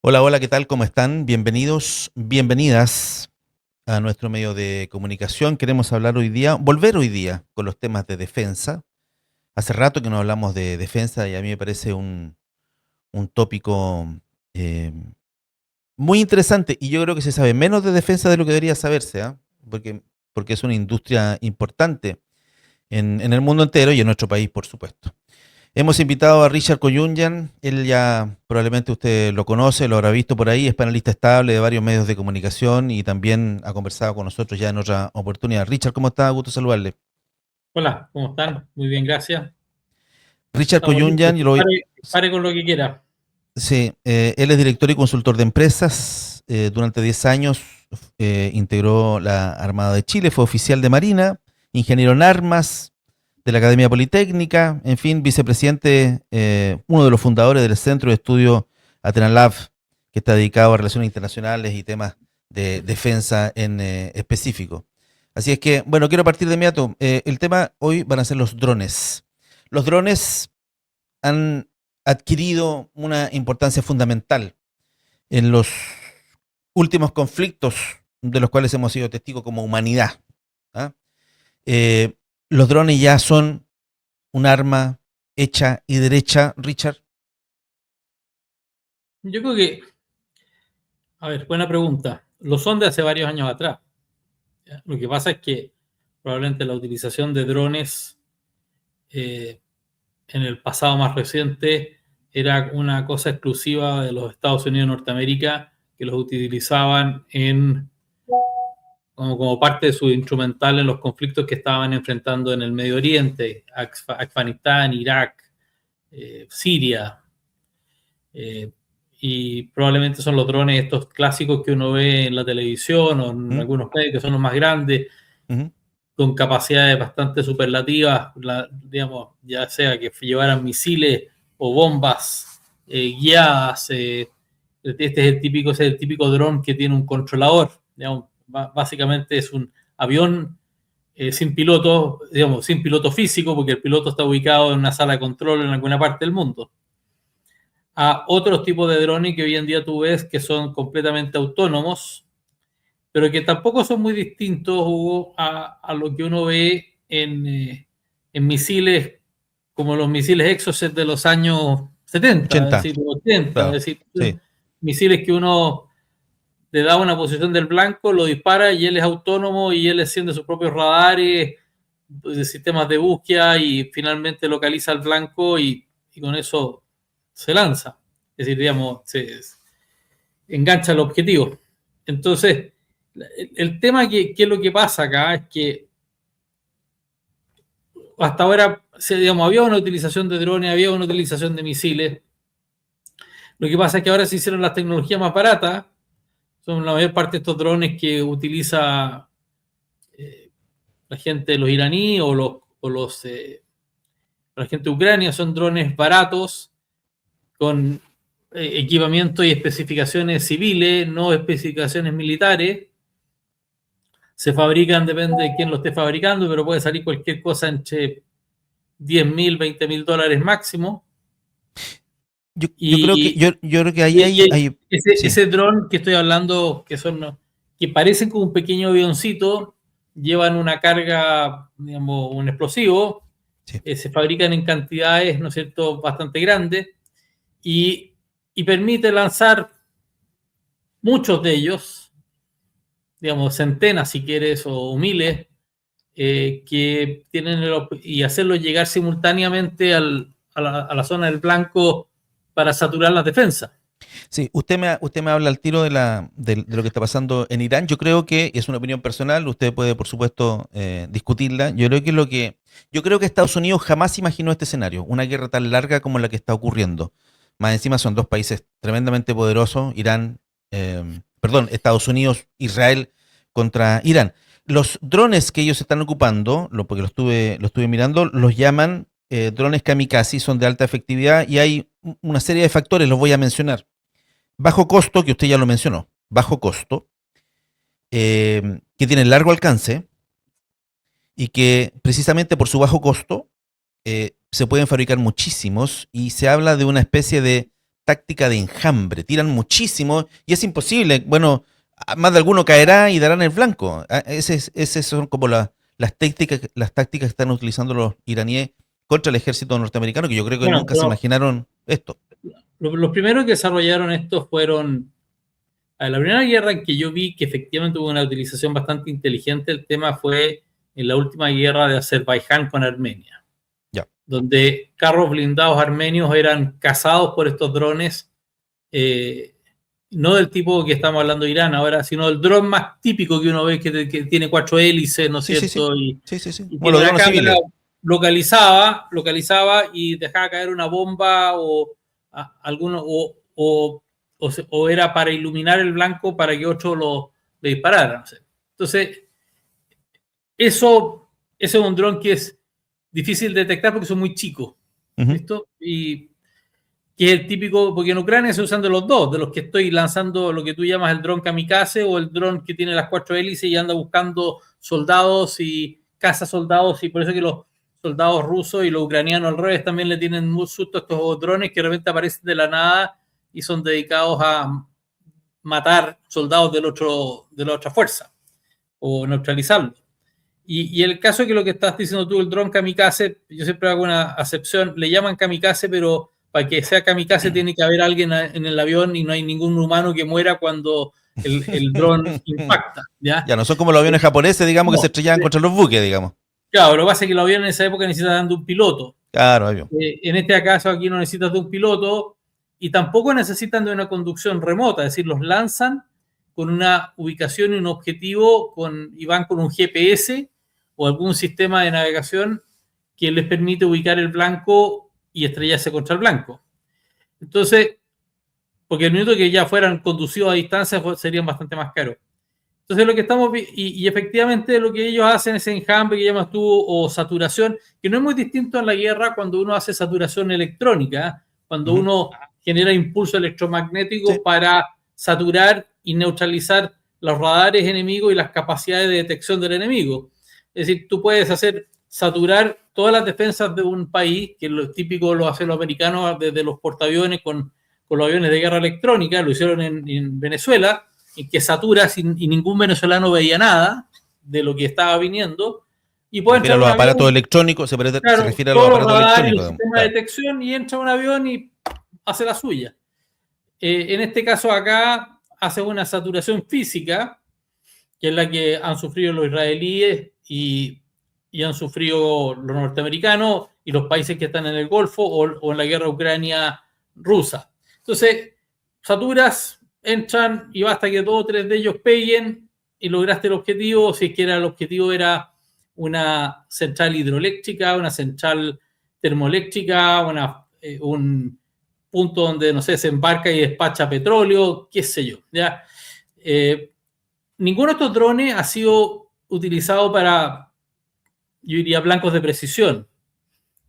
Hola, hola, ¿qué tal? ¿Cómo están? Bienvenidos, bienvenidas a nuestro medio de comunicación. Queremos hablar hoy día, volver hoy día con los temas de defensa. Hace rato que no hablamos de defensa y a mí me parece un tópico eh, muy interesante y yo creo que se sabe menos de defensa de lo que debería saberse, ¿ah? Porque es una industria importante en el mundo entero y en nuestro país, por supuesto. Hemos invitado a Richard Koyunyan, él ya probablemente usted lo conoce, lo habrá visto por ahí, es panelista estable de varios medios de comunicación y también ha conversado con nosotros ya en otra oportunidad. Richard, ¿cómo está? Gusto saludarle. Hola, ¿cómo están? Muy bien, gracias. Richard Estamos listos. Koyunyan, Pare con lo que quiera. sí, él es director y consultor de empresas. Durante 10 años integró la Armada de Chile, fue oficial de Marina, ingeniero en armas de la Academia Politécnica, en fin, vicepresidente, uno de los fundadores del Centro de Estudio Atenalab, que está dedicado a relaciones internacionales y temas de defensa en específico. Así es que, bueno, quiero partir de inmediato. El tema hoy van a ser los drones. Los drones han adquirido una importancia fundamental en los últimos conflictos de los cuales hemos sido testigos como humanidad. ¿Ah? Eh, los drones ya son un arma hecha y derecha, Richard. Yo creo que, a ver, buena pregunta. Lo son de hace varios años atrás. ¿Ya? Lo que pasa es que probablemente la utilización de drones eh, en el pasado más reciente era una cosa exclusiva de los Estados Unidos de Norteamérica, que los utilizaban como parte de su instrumental en los conflictos que estaban enfrentando en el Medio Oriente, Afganistán, Irak, Siria. Eh, y probablemente son los drones estos clásicos que uno ve en la televisión o en ¿Mm? algunos medios que son los más grandes, Ujú. con capacidades bastante superlativas, digamos, ya sea que llevaran misiles o bombas guiadas. Este es el típico dron que tiene un controlador. Digamos, básicamente es un avión sin piloto, digamos, sin piloto físico, porque el piloto está ubicado en una sala de control en alguna parte del mundo, a otros tipos de drones que hoy en día tú ves que son completamente autónomos, pero que tampoco son muy distintos, Hugo, a lo que uno ve en misiles como los misiles Exocet de los años 70, es 80, decir, 80, es claro. decir, Sí. misiles que uno le da una posición del blanco, lo dispara y él es autónomo y él enciende sus propios radares, sistemas de búsqueda y finalmente localiza al blanco y con eso se lanza. Es decir, digamos, se engancha el objetivo. Entonces, el tema que es lo que pasa acá es que hasta ahora, digamos, había una utilización de drones, había una utilización de misiles. Lo que pasa es que ahora se hicieron las tecnologías más baratas. Son la mayor parte de estos drones que utiliza la gente, los iraníes la gente de Ucrania, son drones baratos con equipamiento y especificaciones civiles, no especificaciones militares. Se fabrican, depende de quién lo esté fabricando, pero puede salir cualquier cosa entre 10.000, 20.000 dólares máximo. Yo creo que, Y, yo creo que ahí y sí, ese dron que estoy hablando, que parecen como un pequeño avioncito, llevan una carga, digamos, un explosivo, sí. se fabrican en cantidades, ¿no es cierto?, bastante grandes y, y permite lanzar muchos de ellos, digamos, centenas si quieres o miles, que tienen y hacerlos llegar simultáneamente a la zona del blanco para saturar las defensas. Sí, usted me habla al tiro de lo que está pasando en Irán. Yo creo que es una opinión personal, usted puede, por supuesto, discutirla. Yo creo que Estados Unidos jamás imaginó este escenario, una guerra tan larga como la que está ocurriendo. Más encima son dos países tremendamente poderosos, Estados Unidos, Israel contra Irán. Los drones que ellos están ocupando, porque lo estuve mirando, los llaman drones kamikaze, son de alta efectividad y hay una serie de factores, los voy a mencionar. Bajo costo, que usted ya lo mencionó, bajo costo, que tienen largo alcance y que precisamente por su bajo costo se pueden fabricar muchísimos y se habla de una especie de táctica de enjambre, tiran muchísimo y es imposible, bueno, más de alguno caerá y darán el blanco. Esas son como las tácticas que están utilizando los iraníes contra el ejército norteamericano, que yo creo que Bueno, nunca se pero imaginaron esto. los primeros que desarrollaron esto fueron la primera guerra en que yo vi que efectivamente hubo una utilización bastante inteligente del tema fue en la última guerra de Azerbaiyán con Armenia, Ya. donde carros blindados armenios eran cazados por estos drones, no del tipo que estamos hablando de Irán ahora, sino del dron más típico que uno ve que tiene 4 hélices, ¿no es Sí, sí, cierto? sí. Sí. Y Bueno, tiene los una drones cámara, civiles. localizaba y dejaba caer una bomba o alguno o era para iluminar el blanco para que otro le disparara. No sé. Entonces, ese es un dron que es difícil de detectar porque son muy chicos. Ujú. ¿Listo? Y que es el típico, porque en Ucrania se usan de los dos, de los que estoy lanzando lo que tú llamas el dron kamikaze o el dron que tiene las 4 hélices y anda buscando soldados y caza soldados, y por eso que los soldados rusos y los ucranianos al revés también le tienen muy susto a estos drones que de repente aparecen de la nada y son dedicados a matar soldados de la otra fuerza o neutralizarlos. Y el caso es que lo que estás diciendo tú, el dron kamikaze, yo siempre hago una acepción, le llaman kamikaze, pero para que sea kamikaze tiene que haber alguien en el avión y no hay ningún humano que muera cuando el dron impacta, ¿ya? Ya, no son como los aviones japoneses, digamos, que se No, estrellaban contra los buques, digamos. claro, lo que pasa es que los aviones en esa época necesitan de un piloto. Claro, avión. En este caso aquí no necesitas de un piloto y tampoco necesitan de una conducción remota, es decir, los lanzan con una ubicación y un objetivo y van con un GPS o algún sistema de navegación que les permite ubicar el blanco y estrellarse contra el blanco. Entonces, porque el minuto que ya fueran conducidos a distancia serían bastante más caros. Entonces, lo que estamos y efectivamente lo que ellos hacen es enjambre que llamas tú o saturación, que no es muy distinto en la guerra cuando uno hace saturación electrónica, cuando uno genera impulso electromagnético Sí. para saturar y neutralizar los radares enemigos y las capacidades de detección del enemigo. Es decir, tú puedes saturar todas las defensas de un país, que lo típico lo hacen los americanos desde los portaaviones con los aviones de guerra electrónica, lo hicieron en Venezuela, en que saturas y ningún venezolano veía nada de lo que estaba viniendo. Y puede Refiere a entrar los un aparatos avión, electrónicos, se claro, refiere a los todos los aparatos radares y los electrónicos. sistemas de Claro. detección, y entra un avión y hace la suya. En este caso acá hace una saturación física, que es la que han sufrido los israelíes y han sufrido los norteamericanos y los países que están en el Golfo o en la guerra ucrania-rusa. Entonces, saturas, entran y basta que 2 o 3 de ellos peguen y lograste el objetivo. Si es que el objetivo era una central hidroeléctrica, una central termoeléctrica, un punto donde, no sé, se embarca y despacha petróleo, qué sé yo, ¿ya? Ninguno de estos drones ha sido utilizado para, yo diría, blancos de precisión,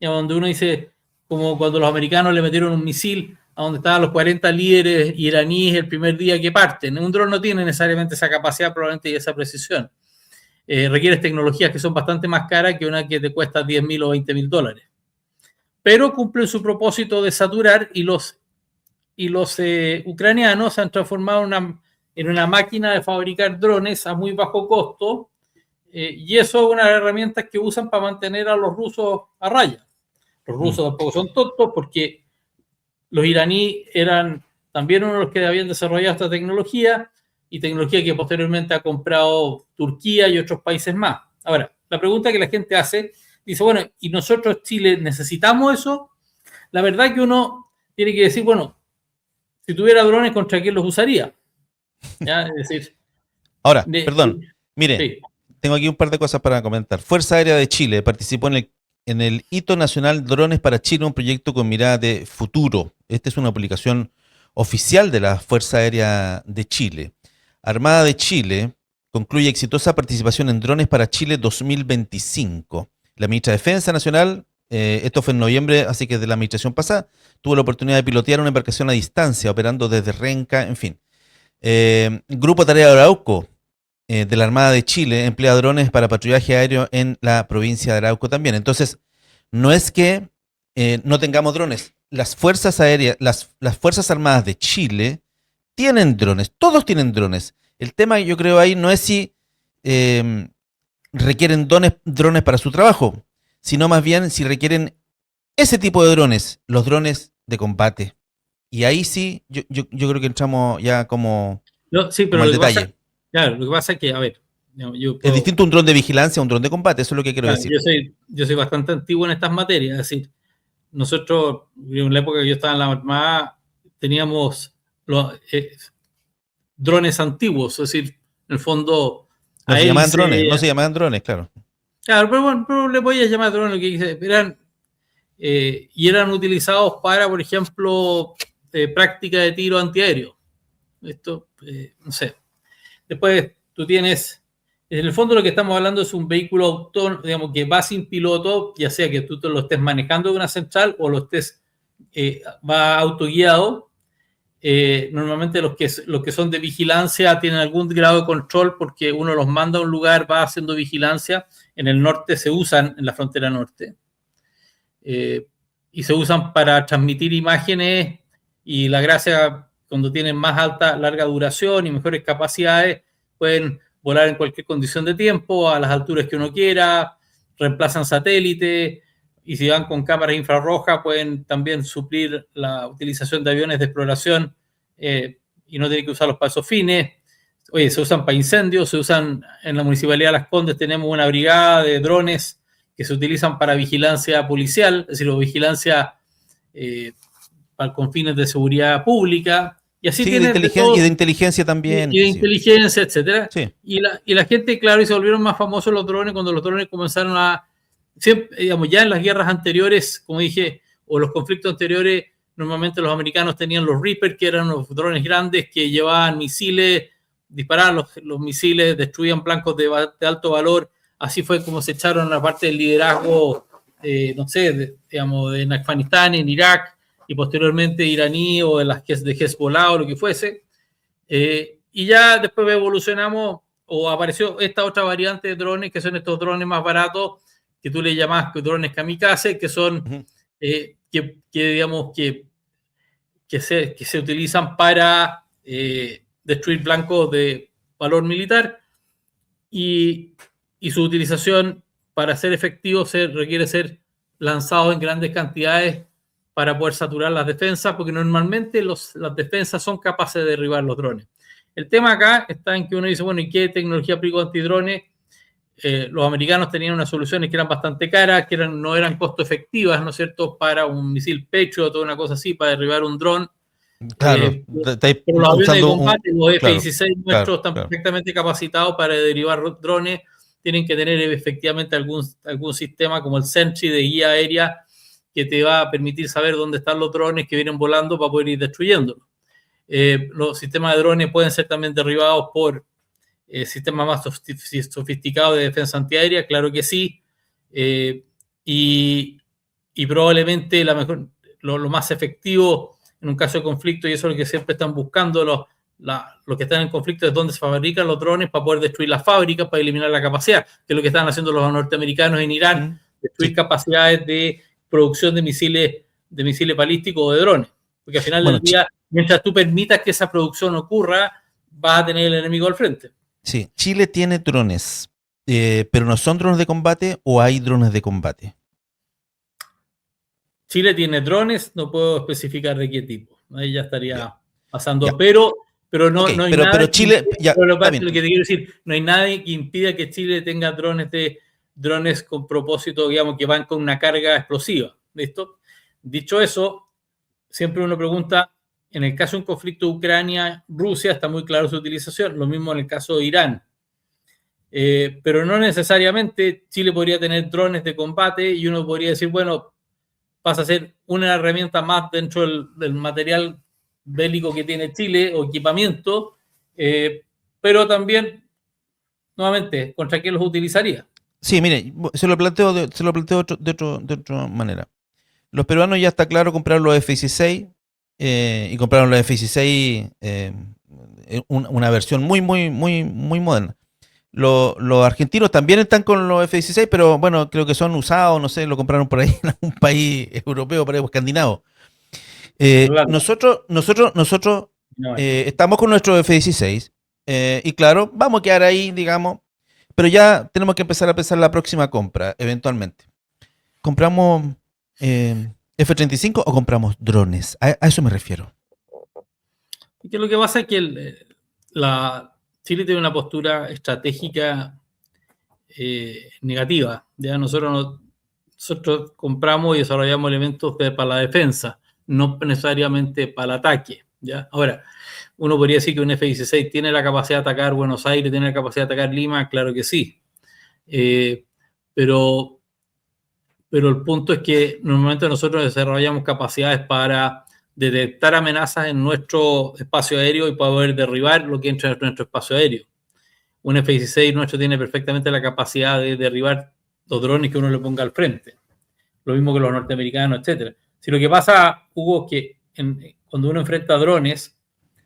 ¿ya? Donde uno dice, como cuando los americanos le metieron un misil a donde estaban los 40 líderes iraníes el primer día que parten. Un dron no tiene necesariamente esa capacidad, probablemente, y esa precisión. Requieres tecnologías que son bastante más caras que una que te cuesta $10,000 o $20,000. Pero cumplen su propósito de saturar y los ucranianos se han transformado en una máquina de fabricar drones a muy bajo costo, y eso es una de las herramientas que usan para mantener a los rusos a raya. Los rusos tampoco son tontos porque los iraníes eran también uno de los que habían desarrollado esta tecnología y tecnología que posteriormente ha comprado Turquía y otros países más. Ahora, la pregunta que la gente hace, dice, bueno, ¿y nosotros, Chile, necesitamos eso? La verdad que uno tiene que decir, bueno, si tuviera drones, ¿contra quién los usaría? ¿Ya? Es decir, Ahora, perdón, mire, sí. tengo aquí un par de cosas para comentar. Fuerza Aérea de Chile participó en el Hito Nacional Drones para Chile, un proyecto con mirada de futuro. Esta es una publicación oficial de la Fuerza Aérea de Chile. Armada de Chile concluye exitosa participación en Drones para Chile 2025. La ministra de Defensa Nacional, esto fue en noviembre, así que de la administración pasada, tuvo la oportunidad de pilotear una embarcación a distancia, operando desde Renca, en fin. Grupo Tarea Arauco, de la Armada de Chile, emplea drones para patrullaje aéreo en la provincia de Arauco también. Entonces, no es que no tengamos drones. Las fuerzas aéreas, las Fuerzas Armadas de Chile tienen drones, todos tienen drones. El tema yo creo ahí no es si eh, requieren drones para su trabajo, sino más bien si requieren ese tipo de drones, los drones de combate. Y ahí sí, yo creo que entramos ya No, sí, como pero al lo que pasa, detalle. claro, lo que pasa es que, a ver, digamos, yo Es puedo, distinto un dron de vigilancia a un dron de combate, eso es lo que quiero claro, decir. yo soy bastante antiguo en estas materias, es decir, nosotros, en la época que yo estaba en la Armada, teníamos los drones antiguos, es decir, en el fondo, No a se llamaban hélice, drones, no se llamaban drones, claro. claro, pero bueno, pero le voy a llamar drones, lo que dice, y eran utilizados para, por ejemplo, práctica de tiro antiaéreo. Esto, no sé. Después tú tienes, en el fondo lo que estamos hablando es un vehículo autónomo, digamos, que va sin piloto, ya sea que tú te lo estés manejando de una central o lo estés, va autoguiado. Normalmente los que son de vigilancia tienen algún grado de control porque uno los manda a un lugar, va haciendo vigilancia. En el norte se usan, en la frontera norte, eh, y se usan para transmitir imágenes, y la gracia, cuando tienen más alta, larga duración y mejores capacidades, pueden volar en cualquier condición de tiempo, a las alturas que uno quiera, reemplazan satélites, y si van con cámaras infrarrojas pueden también suplir la utilización de aviones de exploración, y no tienen que usarlos para esos fines. Oye, se usan para incendios, se usan en la Municipalidad de Las Condes, tenemos una brigada de drones que se utilizan para vigilancia policial, es decir, o vigilancia con fines de seguridad pública, y así Sí, tienes de todo, y de inteligencia también, y de sí. inteligencia, etcétera. Sí. Y la gente, claro, y se volvieron más famosos los drones cuando los drones comenzaron a, siempre, digamos, ya en las guerras anteriores, como dije, o los conflictos anteriores, normalmente los americanos tenían los Reaper, que eran los drones grandes que llevaban misiles, disparaban los misiles, destruían blancos de alto valor. Así fue como se echaron la parte del liderazgo, no sé, digamos, en Afganistán, en Irak, y posteriormente iraní o de las de Hezbollah o lo que fuese. Y ya después evolucionamos o apareció esta otra variante de drones, que son estos drones más baratos, que tú le llamas drones kamikaze, que son, Ujú. digamos, que se utilizan para destruir blancos de valor militar, y, y su utilización para ser efectivo requiere ser lanzado en grandes cantidades para poder saturar las defensas, porque normalmente las defensas son capaces de derribar los drones. El tema acá está en que uno dice, bueno, ¿y qué tecnología aplico antidrones? Los americanos tenían unas soluciones que eran bastante caras, que no eran costo efectivas, ¿no es cierto?, para un misil Patriot o toda una cosa así, para derribar un dron. Claro, estáis Pero los aviones de usando combate, los claro, F-16 claro, nuestros, están claro. perfectamente capacitados para derivar drones. Tienen que tener efectivamente algún sistema como el Sentry de guía aérea que te va a permitir saber dónde están los drones que vienen volando para poder ir destruyéndolos. Los sistemas de drones pueden ser también derribados por sistemas más sofisticados de defensa antiaérea, claro que sí. Eh, y, y probablemente lo más efectivo en un caso de conflicto, y eso es lo que siempre están buscando los que están en conflicto, es dónde se fabrican los drones para poder destruir las fábricas, para eliminar la capacidad, que es lo que están haciendo los norteamericanos en Irán, Mm, destruir sí. capacidades de producción de misiles balísticos o de drones. Porque al final Bueno, del día, mientras tú permitas que esa producción ocurra, vas a tener el enemigo al frente. sí, Chile tiene drones, pero no son drones de combate o hay drones de combate. Chile tiene drones, no puedo especificar de qué tipo. Ahí ya Ya, estaría pasando, ya. pero Ok, no hay nada pero que Chile, ya, pero está lo bien. que te quiero decir, no hay nada que impida que Chile tenga drones con propósito, digamos, que van con una carga explosiva. ¿Listo? Dicho eso, siempre uno pregunta, en el caso de un conflicto Ucrania-Rusia está muy claro su utilización, lo mismo en el caso de Irán. Pero no necesariamente Chile podría tener drones de combate y uno podría decir, bueno, pasa a ser una herramienta más dentro del material bélico que tiene Chile o equipamiento, pero también, nuevamente, ¿contra qué los utilizaría? Sí, mire, se lo planteo de otra manera. Los peruanos ya está claro compraron los F-16 y compraron los F-16 una versión muy moderna. Los argentinos también están con los F-16, pero bueno, creo que son usados, no sé, lo compraron por ahí en algún país europeo, por ahí, escandinavo. Irlanda, Nosotros no, estamos con nuestro F-16 y claro, vamos a quedar ahí, digamos, pero ya tenemos que empezar a pensar la próxima compra, eventualmente. ¿Compramos F-35 o compramos drones? A eso me refiero. que lo que pasa es que Chile tiene una postura estratégica negativa. ¿Ya? Nosotros compramos y desarrollamos elementos para la defensa, no necesariamente para el ataque. ¿Ya? Ahora, uno podría decir que un F-16 tiene la capacidad de atacar Buenos Aires, tiene la capacidad de atacar Lima, claro que sí. Pero el punto es que normalmente nosotros desarrollamos capacidades para detectar amenazas en nuestro espacio aéreo y poder derribar lo que entra en nuestro espacio aéreo. Un F-16 nuestro tiene perfectamente la capacidad de derribar los drones que uno le ponga al frente. Lo mismo que los norteamericanos, etc. Si lo que pasa, Hugo, es que cuando uno enfrenta drones,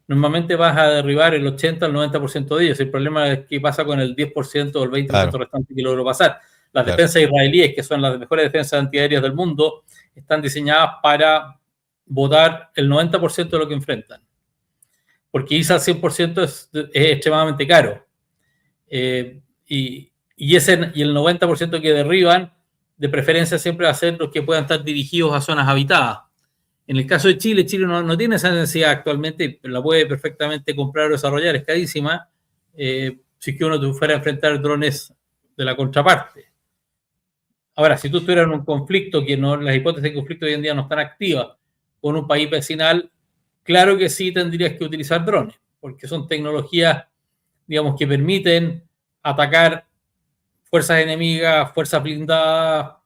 normalmente vas a derribar el 80 al 90% de ellos. El problema es que pasa con el 10% o el 20% restante que logró pasar. Las defensas israelíes, que son las mejores defensas antiaéreas del mundo, están diseñadas para botar el 90% de lo que enfrentan. Porque irse al 100% es extremadamente caro. Y el 90% que derriban, de preferencia siempre va a ser los que puedan estar dirigidos a zonas habitadas. En el caso de Chile, Chile no tiene esa necesidad actualmente, la puede perfectamente comprar o desarrollar, es carísima, si es que uno fuera a enfrentar drones de la contraparte. Ahora, si tú estuvieras en un conflicto, que no, las hipótesis de conflicto hoy en día no están activas, con un país vecinal, claro que sí tendrías que utilizar drones, porque son tecnologías, digamos, que permiten atacar fuerzas enemigas, fuerzas blindadas,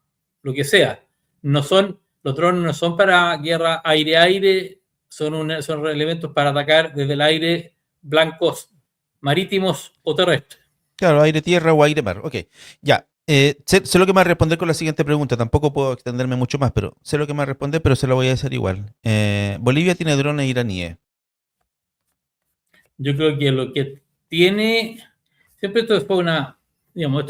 lo que sea. Los drones no son para guerra aire-aire, son elementos para atacar desde el aire blancos marítimos o terrestres. Claro, aire-tierra o aire-mar. Ok, ya. Sé lo que me va a responder con la siguiente pregunta. Tampoco puedo extenderme mucho más, pero sé lo que me va a responder, pero se lo voy a hacer igual. Bolivia tiene drones iraníes. Yo creo que lo que tiene... Siempre esto fue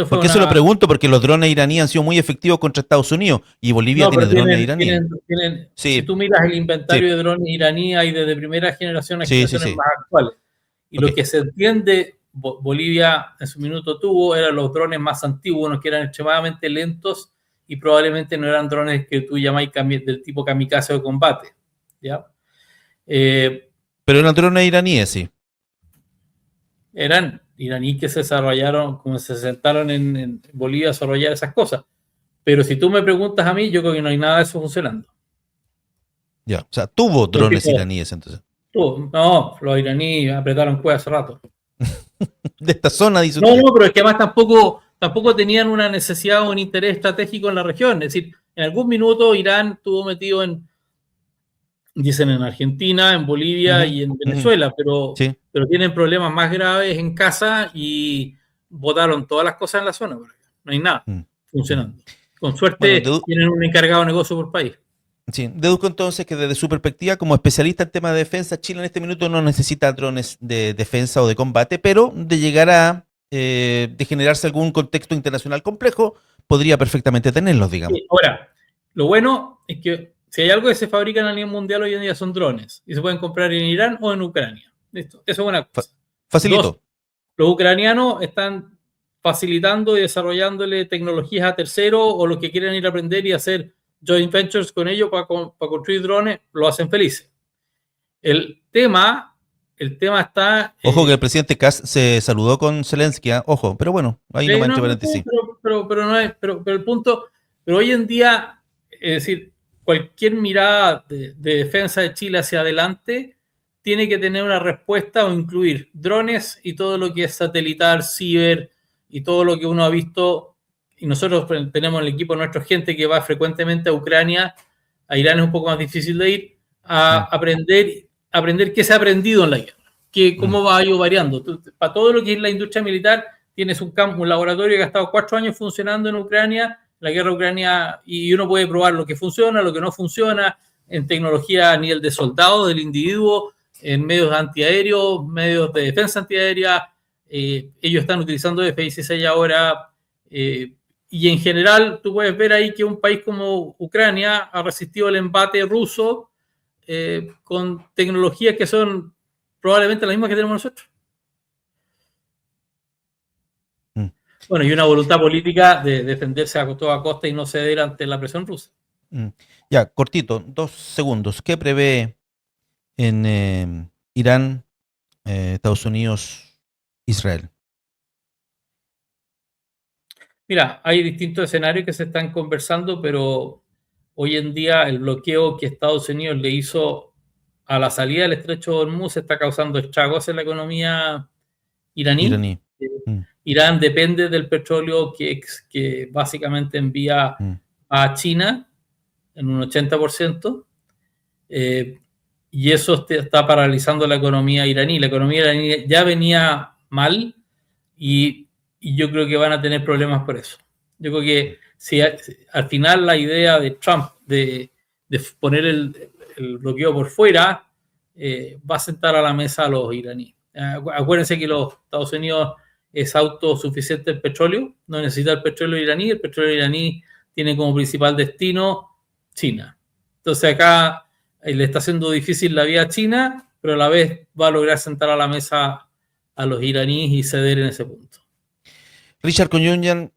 ¿Por qué se lo pregunto? Porque los drones iraníes han sido muy efectivos contra Estados Unidos y Bolivia tiene drones iraníes. Sí. Si tú miras el inventario de drones iraníes, hay desde primera generación a generaciones más actuales. Y lo que se entiende, Bolivia en su minuto tuvo, eran los drones más antiguos, unos que eran extremadamente lentos y probablemente no eran drones que tú llamáis del tipo kamikaze de combate. ¿Ya? Pero eran drones iraníes, sí. Eran iraníes que se desarrollaron, como se sentaron en Bolivia a desarrollar esas cosas. Pero si tú me preguntas a mí, yo creo que no hay nada de eso funcionando. Ya, o sea, tuvo drones iraníes entonces. No, los iraníes apretaron cueva hace rato. De esta zona, dice usted. No, pero es que además tampoco tenían una necesidad o un interés estratégico en la región. Es decir, en algún minuto Irán estuvo metido dicen en Argentina, en Bolivia y en Venezuela, pero tienen problemas más graves en casa y botaron todas las cosas en la zona. No hay nada funcionando. Con suerte tienen un encargado de negocio por país. Sí, deduzco entonces que desde su perspectiva como especialista en temas de defensa, Chile en este minuto no necesita drones de defensa o de combate, pero de llegar a de generarse algún contexto internacional complejo, podría perfectamente tenerlos, digamos. Sí, ahora, lo bueno es que si hay algo que se fabrica a nivel mundial hoy en día son drones y se pueden comprar en Irán o en Ucrania. Listo, eso es una cosa. Facilito. Dos, los ucranianos están facilitando y desarrollándole tecnologías a terceros o los que quieren ir a aprender y hacer joint ventures con ellos para construir drones, lo hacen felices. El tema está... Ojo que el presidente Kass se saludó con Zelensky, ojo, pero bueno, ahí no me entre paréntesis. Pero el punto, pero hoy en día, es decir, cualquier mirada de defensa de Chile hacia adelante tiene que tener una respuesta o incluir drones y todo lo que es satelital, ciber y todo lo que uno ha visto. Y nosotros tenemos en el equipo nuestra gente que va frecuentemente a Ucrania, a Irán es un poco más difícil de ir, a aprender qué se ha aprendido en la guerra, cómo va ido variando. Para todo lo que es la industria militar, tienes un laboratorio que ha estado 4 años funcionando en Ucrania, la guerra de Ucrania, y uno puede probar lo que funciona, lo que no funciona, en tecnología a nivel de soldado, del individuo, en medios antiaéreos, medios de defensa antiaérea, ellos están utilizando F-16 ahora, y en general tú puedes ver ahí que un país como Ucrania ha resistido el embate ruso con tecnologías que son probablemente las mismas que tenemos nosotros. Bueno, y una voluntad política de defenderse a toda costa y no ceder ante la presión rusa. Ya, cortito, 2 segundos. ¿Qué prevé en Irán, Estados Unidos, Israel? Mira, hay distintos escenarios que se están conversando, pero hoy en día el bloqueo que Estados Unidos le hizo a la salida del estrecho de Hormuz está causando estragos en la economía iraní. Iraní. Mm, Irán depende del petróleo que básicamente envía mm, a China en un 80%, y eso está paralizando la economía iraní. La economía iraní ya venía mal y yo creo que van a tener problemas por eso. Yo creo que si al final la idea de Trump de poner el bloqueo por fuera va a sentar a la mesa a los iraníes. Acuérdense que los Estados Unidos es autosuficiente en petróleo, no necesita el petróleo iraní tiene como principal destino China. Entonces acá le está haciendo difícil la vida a China, pero a la vez va a lograr sentar a la mesa a los iraníes y ceder en ese punto. Richard Koyunyan,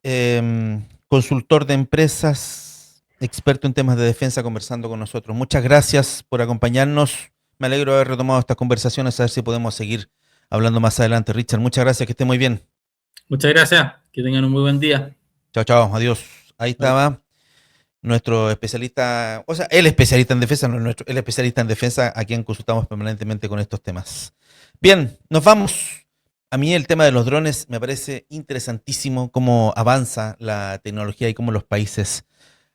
consultor de empresas, experto en temas de defensa, conversando con nosotros. Muchas gracias por acompañarnos. Me alegro de haber retomado estas conversaciones, a ver si podemos seguir hablando más adelante. Richard, muchas gracias, que esté muy bien. Muchas gracias, que tengan un muy buen día. Chao, chao, adiós. Ahí estaba nuestro especialista, o sea, el especialista en defensa, no nuestro, el especialista en defensa a quien consultamos permanentemente con estos temas. Bien, nos vamos. A mí el tema de los drones me parece interesantísimo cómo avanza la tecnología y cómo los países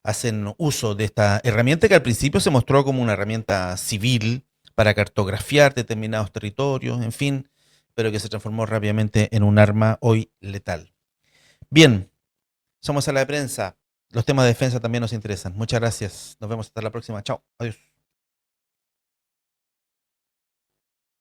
hacen uso de esta herramienta que al principio se mostró como una herramienta civil para cartografiar determinados territorios, en fin, pero que se transformó rápidamente en un arma hoy letal. Bien, somos Sala de Prensa. Los temas de defensa también nos interesan. Muchas gracias. Nos vemos hasta la próxima. Chao. Adiós.